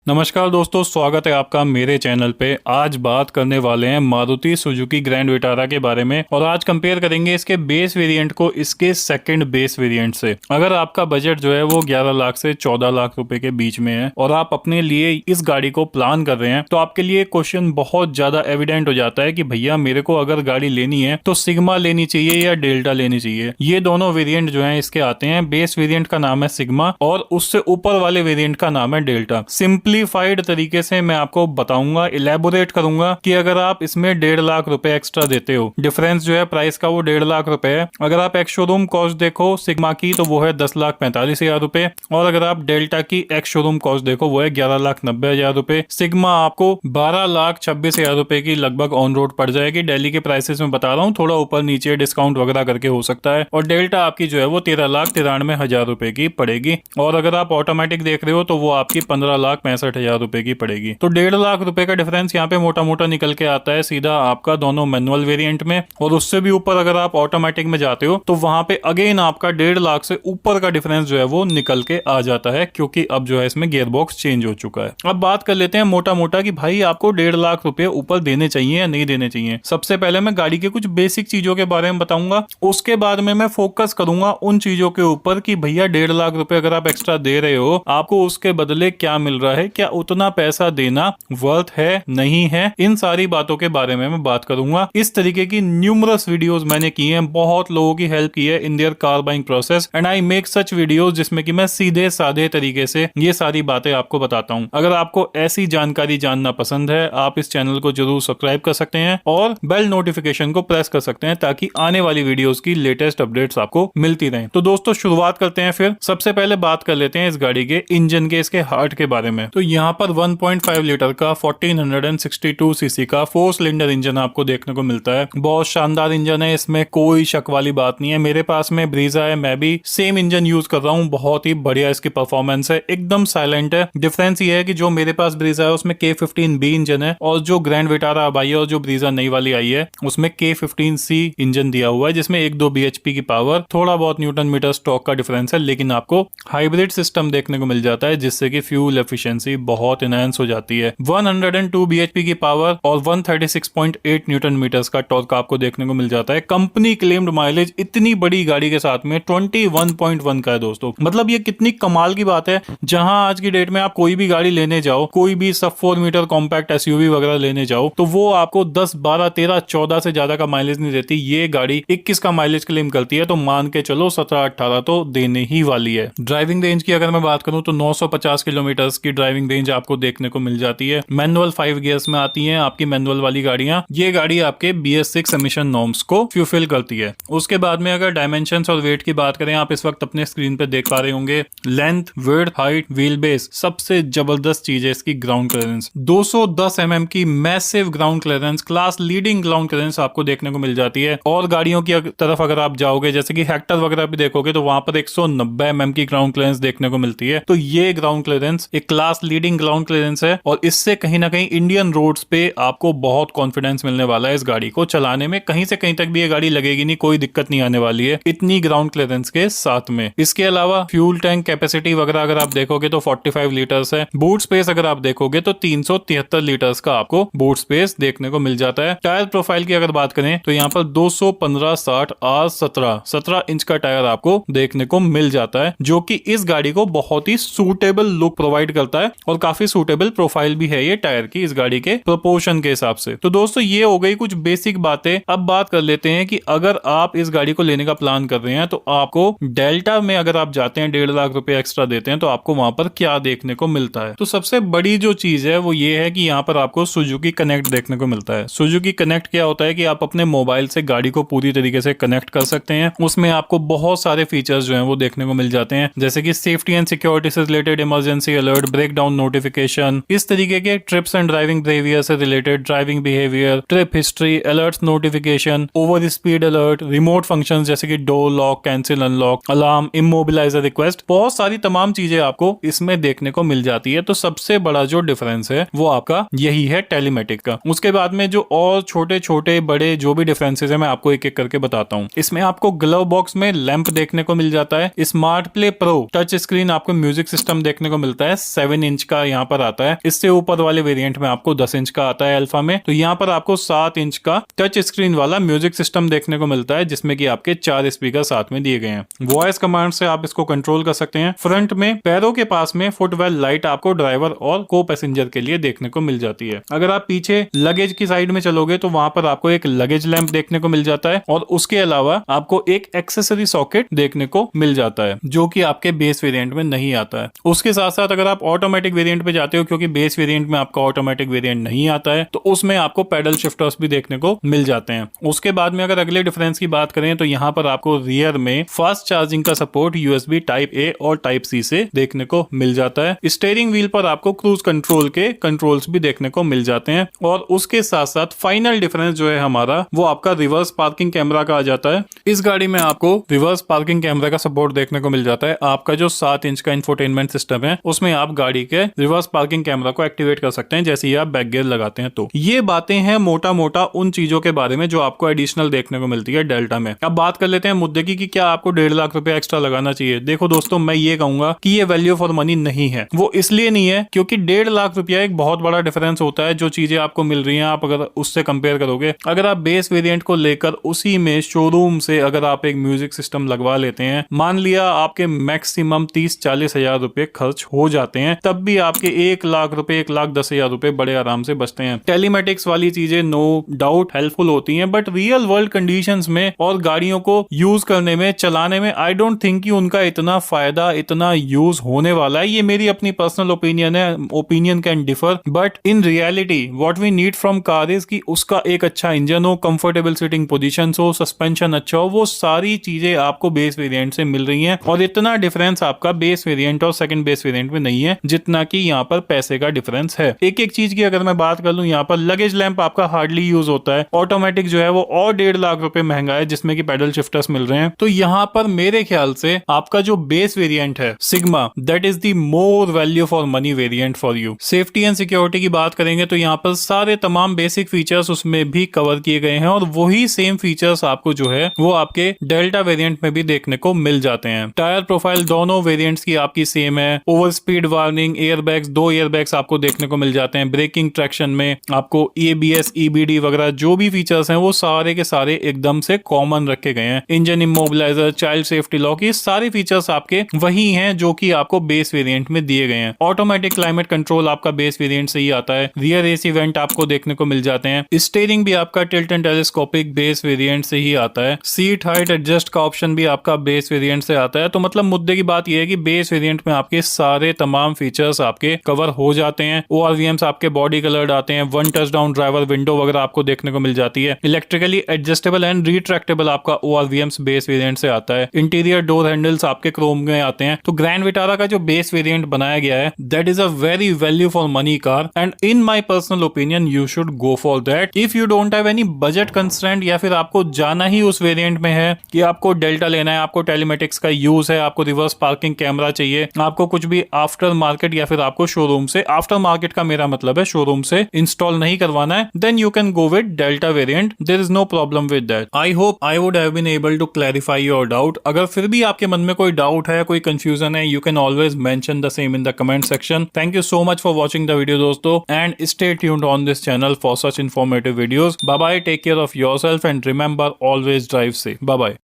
नमस्कार दोस्तों, स्वागत है आपका मेरे चैनल पे। आज बात करने वाले हैं मारुति सुजुकी ग्रैंड विटारा के बारे में और आज कंपेयर करेंगे इसके बेस वेरिएंट को इसके सेकंड बेस वेरिएंट से। अगर आपका बजट जो है वो 11 लाख से 14 लाख रुपए के बीच में है और आप अपने लिए इस गाड़ी को प्लान कर रहे हैं तो आपके लिए क्वेश्चन बहुत ज्यादा एविडेंट हो जाता है कि भैया मेरे को अगर गाड़ी लेनी है तो सिग्मा लेनी चाहिए या डेल्टा लेनी चाहिए। ये दोनों वेरिएंट जो है इसके आते हैं। बेस वेरिएंट का नाम है सिग्मा और उससे ऊपर वाले वेरिएंट का नाम है डेल्टा। सिंप्लीफाइड तरीके से मैं आपको बताऊंगा, इलेबोरेट करूंगा कि अगर आप इसमें 1.5 लाख रुपए एक्स्ट्रा देते हो, डिफरेंस जो है प्राइस का वो 1.5 लाख रुपए है। अगर आप एक्स शोरूम कॉस्ट देखो सिग्मा की तो वो है 10,45,000 रुपए और अगर आप डेल्टा की एक्स शोरूम कॉस्ट देखो वो है 11,90,000 रुपए। सिग्मा आपको 12,26,000 रुपए की लगभग ऑन रोड पड़ जाएगी। दिल्ली के प्राइसेस में बता रहा हूँ, थोड़ा ऊपर नीचे डिस्काउंट वगैरह करके हो सकता है। और डेल्टा आपकी जो है वो 13,93,000 रुपए की पड़ेगी और अगर आप ऑटोमेटिक देख रहे हो तो वो आपकी 15,65,000 रुपए की पड़ेगी। तो 1.5 लाख रुपए का डिफरेंस यहाँ पे मोटा मोटा निकल के आता है सीधा आपका दोनों मैनुअल वेरिएंट में। और उससे भी ऊपर अगर आप ऑटोमेटिक में जाते हो तो वहां पे अगेन आपका 1.5 लाख से ऊपर का डिफरेंस जो है वो निकल के आ जाता है, क्योंकि अब जो है इसमें गियर बॉक्स चेंज हो चुका है। अब बात कर लेते हैं मोटा मोटा कि भाई आपको 1.5 लाख रुपए ऊपर देने चाहिए या नहीं देने चाहिए। सबसे पहले मैं गाड़ी के कुछ बेसिक चीजों के बारे में बताऊंगा, उसके बाद में मैं फोकस करूंगा उन चीजों के ऊपर कि भैया 1.5 लाख रुपए अगर आप एक्स्ट्रा दे रहे हो आपको उसके बदले क्या मिल रहा है, क्या उतना पैसा देना वर्थ है नहीं है। इन सारी बातों के बारे में मैं बात करूंगा। इस तरीके की न्यूमरस वीडियोस मैंने की हैं, बहुत लोगों की हेल्प की है in their car buying process and I make such videos जिसमें कि मैं सीधे साधे तरीके से ये सारी बातें आपको बताता हूं। अगर आपको ऐसी जानकारी जानना पसंद है आप इस चैनल को जरूर सब्सक्राइब कर सकते हैं और बेल नोटिफिकेशन को प्रेस कर सकते हैं ताकि आने वाली वीडियोस की लेटेस्ट अपडेट्स आपको मिलती रहें। तो दोस्तों शुरुआत करते हैं। फिर सबसे पहले बात कर लेते हैं इस गाड़ी के इंजन के, इसके हार्ट के बारे में। तो यहाँ पर 1.5 लीटर का 1462 सीसी का 4 सिलेंडर इंजन आपको देखने को मिलता है। बहुत शानदार इंजन है, इसमें कोई शक वाली बात नहीं है। मेरे पास में ब्रीजा है, मैं भी सेम इंजन यूज कर रहा हूँ। बहुत ही बढ़िया इसकी परफॉर्मेंस है, एकदम साइलेंट है। डिफरेंस ये है कि जो मेरे पास ब्रीजा है उसमें K15B इंजन है और जो ग्रैंड विटारा अब आई है और जो ब्रीजा नई वाली आई है उसमें K15C इंजन दिया हुआ है, जिसमें 1-2 bhp की पावर, थोड़ा बहुत न्यूटन मीटर स्टॉक का डिफरेंस है, लेकिन आपको हाइब्रिड सिस्टम देखने को मिल जाता है जिससे कि फ्यूल एफिशिएंसी बहुत इनहेंस हो जाती है। 102 bhp की पावर और 136.8 न्यूटन मीटर्स का टॉर्क आपको देखने को मिल जाता है। कंपनी क्लेम्ड माइलेज इतनी बड़ी गाड़ी के साथ में 21.1 का है दोस्तों। मतलब ये कितनी कमाल की बात है। जहां आज की डेट में आप कोई भी गाड़ी लेने जाओ, कोई भी सब 4 मीटर कॉम्पैक्ट एसयूवी वगैरह लेने जाओ तो वो आपको 10, 12, 13, 14 से ज्यादा का माइलेज नहीं देती। ये गाड़ी 21 का माइलेज क्लेम करती है, तो मान के चलो 17, 18 तो देने ही वाली है। ड्राइविंग रेंज की अगर मैं बात करूं तो 950 किलोमीटर की ड्राइविंग रेंज आपको देखने को मिल जाती है। मैनुअल 5 गियर्स में आती हैं आपकी मैनुअल वाली गाड़ियां। ये गाड़ी आपके BS6 एमिशन नॉर्म्स को फुलफिल करती है। उसके बाद में अगर डायमेंशंस और वेट की बात करें, आप इस वक्त अपने स्क्रीन पे देख पा रहे होंगे, length, width, height, wheel base, सबसे जबरदस्त चीज है इसकी ग्राउंड क्लियरेंस। 210 mm की massive ground clearance, class leading ground clearance आपको देखने को मिल जाती है। और गाड़ियों की तरफ अगर आप जाओगे जैसे कि हेक्टर वगैरह भी देखोगे तो वहां पर 190 mm की ग्राउंड क्लियरेंस देखने को मिलती है। तो ये ग्राउंड क्लियरेंस एक क्लास लीडिंग ग्राउंड क्लियरेंस है और इससे कहीं ना कहीं इंडियन रोड्स पे आपको बहुत कॉन्फिडेंस मिलने वाला है इस गाड़ी को चलाने में। कहीं से कहीं तक भी ये गाड़ी लगेगी नहीं, कोई दिक्कत नहीं आने वाली है इतनी ग्राउंड क्लियरेंस के साथ में। इसके अलावा फ्यूल टैंक कैपेसिटी वगैरह अगर आप देखोगे तो 45 लीटर्स है। बूट स्पेस अगर आप देखोगे तो 373 लीटर्स का आपको बूट स्पेस देखने को मिल जाता है। टायर प्रोफाइल की अगर बात करें तो यहाँ पर 215/60 R17 इंच का टायर आपको देखने को मिल जाता है, जो कि इस गाड़ी को बहुत ही सूटेबल लुक प्रोवाइड करता है और काफी सूटेबल प्रोफाइल भी है ये टायर की इस गाड़ी के प्रोपोर्शन के हिसाब से। तो दोस्तों ये हो गई कुछ बेसिक बातें। अब बात कर लेते हैं कि अगर आप इस गाड़ी को लेने का प्लान कर रहे हैं तो आपको डेल्टा में अगर आप जाते हैं 1.5 लाख रुपए एक्स्ट्रा देते हैं तो आपको वहां पर क्या देखने को मिलता है। तो सबसे बड़ी जो चीज है वो ये है कि यहाँ पर आपको सुजुकी कनेक्ट देखने को मिलता है। सुजुकी कनेक्ट क्या होता है कि आप अपने मोबाइल से गाड़ी को पूरी तरीके से कनेक्ट कर सकते हैं। उसमें आपको बहुत सारे फीचर्स जो हैं वो देखने को मिल जाते हैं, जैसे कि सेफ्टी एंड सिक्योरिटी से related emergency alert, break down notification, इस तरीके के ट्रिप्स एंड ड्राइविंग बिहेवियर से related driving behaviour, trip history, alerts notification, over speed alert, remote functions जैसे कि door lock, cancel unlock, alarm, immobilizer request, बहुत सारी तमाम चीजें आपको इसमें देखने को मिल जाती है। तो सबसे बड़ा जो डिफरेंस है वो आपका यही है टेलीमेटिक का। उसके बाद में जो और छोटे छोटे बड़े जो भी डिफरेंसेस है मैं आपको एक एक करके बताता हूँ। इसमें आपको ग्लव बॉक्स में लैंप देखने को मिल जाता है। Smart play pro touch screen आपको म्यूजिक सिस्टम देखने को मिलता है 7 इंच का यहाँ पर आता है। इससे ऊपर वाले वेरिएंट में आपको 10 इंच का आता है अल्फा में। तो यहाँ पर आपको 7 इंच का टच स्क्रीन वाला म्यूजिक सिस्टम देखने को मिलता है, जिसमें कि आपके 4 स्पीकर साथ में दिए गए हैं। वॉइस कमांड से आप इसको कंट्रोल कर सकते हैं। फ्रंट में पैरों के पास में फुटवेल लाइट आपको ड्राइवर और को पैसेंजर के लिए देखने को मिल जाती है। अगर आप पीछे लगेज की साइड में चलोगे तो वहां पर आपको एक लगेज लैंप देखने को मिल जाता है, और उसके अलावा आपको एक एक्सेसरी सॉकेट देखने को मिल जाता है, जो कि आपके बेस वेरिएंट में नहीं आता है। उसके साथ साथ अगर आप ऑटोमेटिक वेरिएंट पे जाते हो, क्योंकि बेस वेरिएंट में आपका ऑटोमेटिक वेरिएंट नहीं आता है, तो उसमें आपको पैडल शिफ्टर्स भी देखने को मिल जाते हैं। उसके बाद में अगर अगले डिफरेंस की बात करें तो यहाँ पर आपको रियर में फास्ट चार्जिंग का सपोर्ट यूएसबी टाइप ए और टाइप सी से देखने को मिल जाता है। स्टीयरिंग व्हील पर आपको क्रूज कंट्रोल के कंट्रोल्स भी देखने को मिल जाते हैं, और उसके साथ साथ फाइनल डिफरेंस जो है हमारा, वो आपका रिवर्स पार्किंग कैमरा का आ जाता है। इस गाड़ी में आपको रिवर्स पार्किंग कैमरा का सपोर्ट देखने को मिल जाता है। आपका जो 7 इंच का इंफोटेनमेंट सिस्टम है, उसमें आप गाड़ी के रिवर्स पार्किंग कैमरा को एक्टिवेट कर सकते हैं जैसे ही आप बैक गियर लगाते हैं। तो ये बातें हैं मोटा मोटा उन चीजों के बारे में जो आपको एडिशनल देखने को मिलती है डेल्टा में। अब बात कर लेते हैं मुद्दे की कि क्या आपको 1.5 लाख रुपए एक्स्ट्रा लगाना चाहिए। देखो दोस्तों, मैं ये कहूंगा कि ये वैल्यू फॉर मनी नहीं है। वो इसलिए नहीं है क्योंकि 1.5 लाख रुपया एक बहुत बड़ा डिफरेंस होता है। जो चीजें आपको मिल रही हैं, आप अगर उससे कंपेयर करोगे, अगर आप बेस वेरिएंट को लेकर उसी में शोरूम से अगर आप एक म्यूजिक सिस्टम लगवा लेते हैं, मान लिया आपके मैक्सिमम 30-40 हजार रुपए खर्च हो जाते हैं, तब भी आपके 1 लाख रुपए, 1,10,000 रुपए बड़े आराम से बचते हैं। टेलीमेटिक्स वाली चीजें नो डाउट हेल्पफुल होती हैं, बट रियल वर्ल्ड कंडीशंस में और गाड़ियों को यूज करने में, चलाने में, आई डोंट थिंक कि उनका इतना फायदा, इतना यूज होने वाला है। ये मेरी अपनी पर्सनल ओपिनियन है, opinion can differ, but in reality what we need from car is कि उसका एक अच्छा इंजन हो, कंफर्टेबल सीटिंग पोजीशन हो, सस्पेंशन अच्छा हो, वो सारी चीजें आपको बेस वेरिएंट से मिल रही हैं। और इतना डिफरेंस आपका बेस वेरिएंट और सेकंड बेस वेरिएंट में नहीं है जितना कि यहाँ पर पैसे का डिफरेंस है। एक एक चीज की अगर मैं बात कर लूं, यहाँ पर लगेज लैंप आपका हार्डली यूज होता है। ऑटोमेटिक जो है वो और 1.5 लाख रुपए महंगा है, जिसमें कि पैडल शिफ्टर्स मिल रहे हैं। तो यहाँ पर मेरे ख्याल से आपका जो बेस वेरिएंट है sigma, that is the more value for money variant for you. Safety and security की बात करेंगे तो यहाँ पर सारे तमाम बेसिक फीचर्स उसमें भी कवर किए गए हैं, और वही सेम फीचर्स आपको जो है वो आपके डेल्टा वेरिएंट में भी देखने को मिल जाते हैं। टायर प्रोफाइल दोनों वेरिएंट्स की आपकी सेम है। Over speed warning, airbags, 2 airbags आपको देखने को मिल जाते हैं। ब्रेकिंग ट्रैक्शन में आपको ABS, EBD वगैरह जो भी फीचर्स हैं वो सारे के सारे एकदम से कॉमन रखे गए हैं। Engine immobiliser, child safety lock, ये सारे फीचर्स आपके वही हैं जो कि आपको बेस वेरिएंट में दिए गए हैं। ऑटोमेटिक क्लाइमेट कंट्रोल आपका बेस वेरिएंट से ही आता है। रियर AC वेंट आपको देखने को मिल जाते हैं। स्टीयरिंग भी आपका tilt and telescopic base variant से ही आता है। सीट हाइट एडजस्ट का ऑप्शन भी आपका बेस वेरिएंट से आता है। तो मतलब मुद्दे की बात यह है कि बेस वेरिएंट में आपके सारे तमाम फीचर्स आपके कवर हो जाते हैं। ORVMs आपके बॉडी कलर्ड आते हैं। 1 टच डाउन ड्राइवर विंडो वगैरह आपको देखने को मिल जाती है। इलेक्ट्रिकली एडजस्टेबल एंड रिट्रैक्टेबल आपका ORVMs बेस वेरिएंट से आता है। इंटीरियर डोर हैंडल्स आपके क्रोम में आते हैं। तो ग्रैंड विटारा का जो बेस वेरिएंट बनाया गया है, that is a very value for money car, and in my personal opinion you should go for that if you don't have any budget constraint, या फिर आपको जाना ही उस वेरिएंट में है कि आपको डेल्टा लेना है, आपको टेलीमेटिक्स का यूज है, आपको रिवर्स पार्किंग कैमरा चाहिए, आपको कुछ भी आफ्टर मार्केट या फिर आपको शोरूम से, आफ्टर मार्केट का मेरा मतलब है शोरूम से इंस्टॉल नहीं करवाना है, then you can go with delta variant. There is no problem with that. I hope I would have been able to clarify your doubt. अगर फिर भी आपके मन में कोई डाउट है, कोई कंफ्यूजन है, you can always mention the same in the comment section. Thank you so much for watching the video दोस्तों, and stay tuned on this channel for such informative videos. Bye bye, take care of yourself and remember always drive safe. Bye bye.